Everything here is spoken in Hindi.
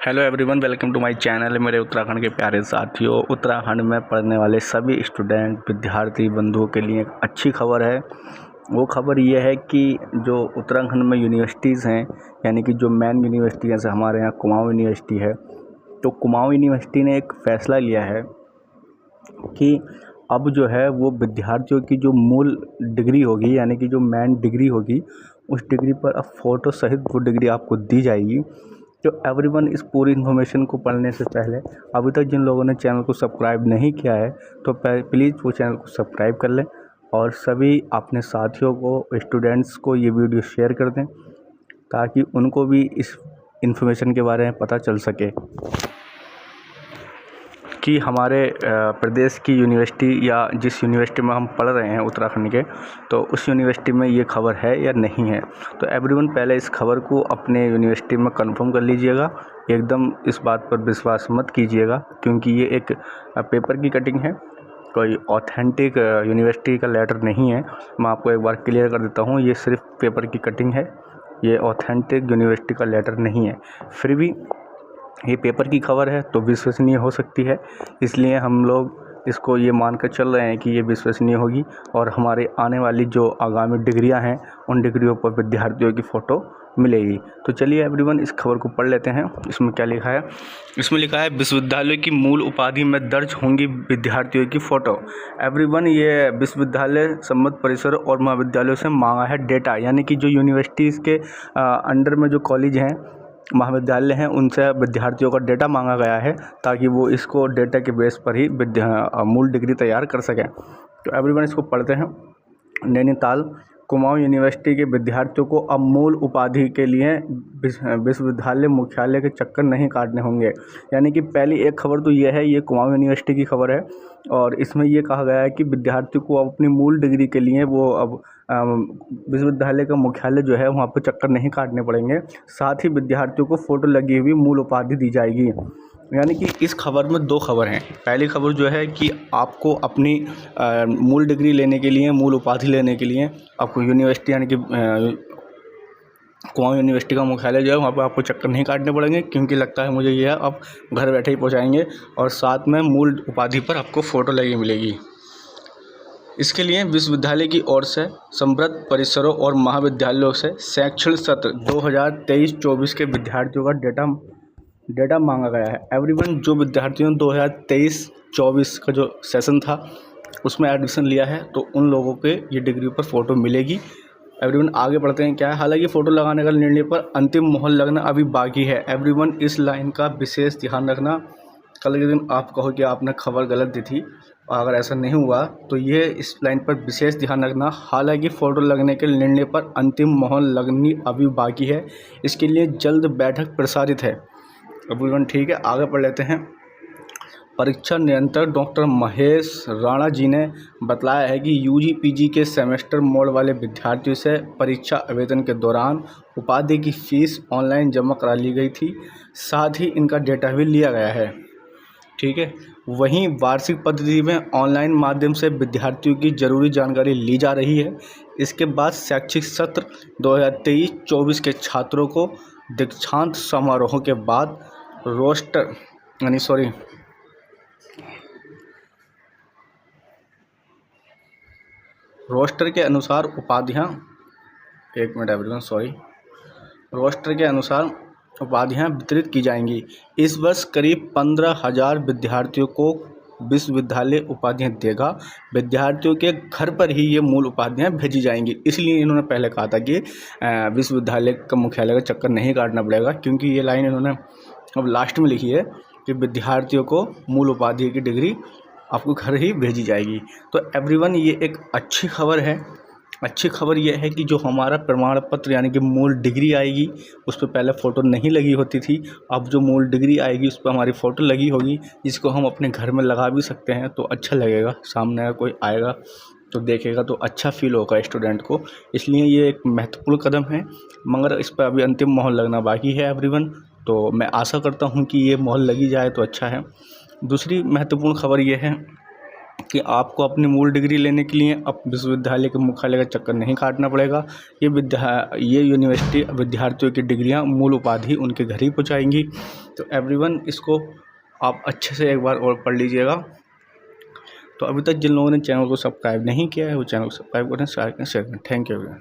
Hello everyone, welcome to my channel. मेरे उत्तराखंड के प्यारे साथियों, उत्तराखंड में पढ़ने वाले सभी स्टूडेंट विद्यार्थी बंधुओं के लिए एक अच्छी खबर है। वो खबर ये है कि जो उत्तराखंड में यूनिवर्सिटीज़ हैं, यानी कि जो मेन यूनिवर्सिटी जैसे हमारे यहाँ कुमाऊँ यूनिवर्सिटी है, तो कुमाऊँ यूनिवर्सिटी ने एक फ़ैसला लिया है कि अब जो है वो विद्यार्थियों की जो मूल डिग्री होगी, यानी कि जो मेन डिग्री होगी, उस डिग्री पर अब फ़ोटो सहित वो डिग्री आपको दी जाएगी। तो एवरीवन, इस पूरी इन्फॉर्मेशन को पढ़ने से पहले अभी तक जिन लोगों ने चैनल को सब्सक्राइब नहीं किया है तो प्लीज़ वो चैनल को सब्सक्राइब कर लें और सभी अपने साथियों को, स्टूडेंट्स को ये वीडियो शेयर कर दें ताकि उनको भी इस इन्फॉर्मेशन के बारे में पता चल सके कि हमारे प्रदेश की यूनिवर्सिटी या जिस यूनिवर्सिटी में हम पढ़ रहे हैं उत्तराखंड के, तो उस यूनिवर्सिटी में ये खबर है या नहीं है। तो एवरीवन, पहले इस खबर को अपने यूनिवर्सिटी में कंफर्म कर लीजिएगा। एकदम इस बात पर विश्वास मत कीजिएगा क्योंकि ये एक पेपर की कटिंग है, कोई ऑथेंटिक यूनिवर्सिटी का लेटर नहीं है। मैं आपको एक बार क्लियर कर देता हूँ, ये सिर्फ पेपर की कटिंग है, ये ऑथेंटिक यूनिवर्सिटी का लेटर नहीं है। फिर भी ये पेपर की खबर है तो विश्वसनीय हो सकती है, इसलिए हम लोग इसको ये मानकर चल रहे हैं कि ये विश्वसनीय होगी और हमारे आने वाली जो आगामी डिग्रियां हैं उन डिग्रियों पर विद्यार्थियों की फ़ोटो मिलेगी। तो चलिए एवरीवन, इस खबर को पढ़ लेते हैं। इसमें क्या लिखा है? इसमें लिखा है विश्वविद्यालय की मूल उपाधि में दर्ज होंगी विद्यार्थियों की फ़ोटो। एवरीवन, ये विश्वविद्यालय सम्मत परिसर और महाविद्यालयों से मांगा है डेटा, यानी कि जो यूनिवर्सिटीज़ के अंडर में जो कॉलेज हैं, महाविद्यालय हैं, उनसे विद्यार्थियों का डेटा मांगा गया है ताकि वो इसको डेटा के बेस पर ही मूल डिग्री तैयार कर सकें। तो एवरीवन, इसको पढ़ते हैं। नैनीताल कुमाऊँ यूनिवर्सिटी के विद्यार्थियों को अब मूल उपाधि के लिए विश्वविद्यालय मुख्यालय के चक्कर नहीं काटने होंगे। यानी कि पहली एक खबर तो ये है, ये कुमाऊँ यूनिवर्सिटी की खबर है और इसमें ये कहा गया है कि विद्यार्थियों को अपनी मूल डिग्री के लिए वो अब विश्वविद्यालय का मुख्यालय जो है वहाँ पर चक्कर नहीं काटने पड़ेंगे। साथ ही विद्यार्थियों को फ़ोटो लगी हुई मूल उपाधि दी जाएगी। यानी कि इस खबर में दो खबर हैं। पहली खबर जो है कि आपको अपनी मूल डिग्री लेने के लिए, मूल उपाधि लेने के लिए आपको यूनिवर्सिटी, यानी कि कुमाऊँ यूनिवर्सिटी का मुख्यालय जो है वहाँ पर आपको चक्कर नहीं काटने पड़ेंगे, क्योंकि लगता है मुझे ये है आप घर बैठे ही पहुँचाएँगे और साथ में मूल उपाधि पर आपको फ़ोटो लगी मिलेगी। इसके लिए विश्वविद्यालय की ओर से संबद्ध परिसरों और महाविद्यालयों से शैक्षणिक सत्र 2023-24 के विद्यार्थियों का डेटा मांगा गया है। एवरीवन, जो विद्यार्थियों ने 2023-24 का जो सेशन था उसमें एडमिशन लिया है तो उन लोगों के ये डिग्री पर फ़ोटो मिलेगी। एवरीवन, आगे बढ़ते हैं। क्या है? हालांकि फ़ोटो लगाने का निर्णय पर अंतिम मोहर लगना अभी बाकी है। एवरीवन, इस लाइन का विशेष ध्यान रखना। कल के दिन आप कहो कि आपने खबर गलत दी थी, और अगर ऐसा नहीं हुआ तो ये इस लाइन पर विशेष ध्यान रखना। हालांकि फ़ोटो लगने के निर्णय पर अंतिम मोहर लगनी अभी बाकी है, इसके लिए जल्द बैठक प्रसारित है। एवरीवन, ठीक है, आगे पढ़ लेते हैं। परीक्षा नियंत्रक डॉक्टर महेश राणा जी ने बताया है कि यूजी पीजी के सेमेस्टर मोड वाले विद्यार्थियों से परीक्षा आवेदन के दौरान उपाधि की फ़ीस ऑनलाइन जमा करा ली गई थी, साथ ही इनका डेटा भी लिया गया है। ठीक है, वहीं वार्षिक पद्धति में ऑनलाइन माध्यम से विद्यार्थियों की ज़रूरी जानकारी ली जा रही है। इसके बाद शैक्षिक सत्र 2023-24 के छात्रों को दीक्षांत समारोह के बाद रोस्टर के अनुसार उपाधियां वितरित की जाएंगी। इस वर्ष करीब 15,000 विद्यार्थियों को विश्वविद्यालय उपाधियां देगा। विद्यार्थियों के घर पर ही ये मूल उपाधियां भेजी जाएंगी। इसलिए इन्होंने पहले कहा था कि विश्वविद्यालय का मुख्यालय का चक्कर नहीं काटना पड़ेगा, क्योंकि ये लाइन इन्होंने अब लास्ट में लिखी है कि विद्यार्थियों को मूल उपाधि की डिग्री आपको घर ही भेजी जाएगी। तो एवरीवन, ये एक अच्छी खबर है। अच्छी खबर यह है कि जो हमारा प्रमाण पत्र, यानी कि मूल डिग्री आएगी, उस पर पहले फ़ोटो नहीं लगी होती थी। अब जो मूल डिग्री आएगी उस पर हमारी फ़ोटो लगी होगी, जिसको हम अपने घर में लगा भी सकते हैं। तो अच्छा लगेगा, सामने अगर कोई आएगा तो देखेगा तो अच्छा फील होगा स्टूडेंट को। इसलिए ये एक महत्वपूर्ण कदम है, मगर इस पर अभी अंतिम मोहर लगना बाकी है एवरीवन। तो मैं आशा करता हूँ कि ये मोहर लगी जाए तो अच्छा है। दूसरी महत्वपूर्ण खबर ये है कि आपको अपनी मूल डिग्री लेने के लिए अब विश्वविद्यालय के मुख्यालय का चक्कर नहीं काटना पड़ेगा। ये यूनिवर्सिटी विद्यार्थियों की डिग्रियां, मूल उपाधि उनके घर ही पहुँचाएंगी। तो एवरीवन इसको आप अच्छे से एक बार और पढ़ लीजिएगा। तो अभी तक जिन लोगों ने चैनल को सब्सक्राइब नहीं किया है वो चैनल को सब्सक्राइब करें, शेयर करें। Thank you everyone.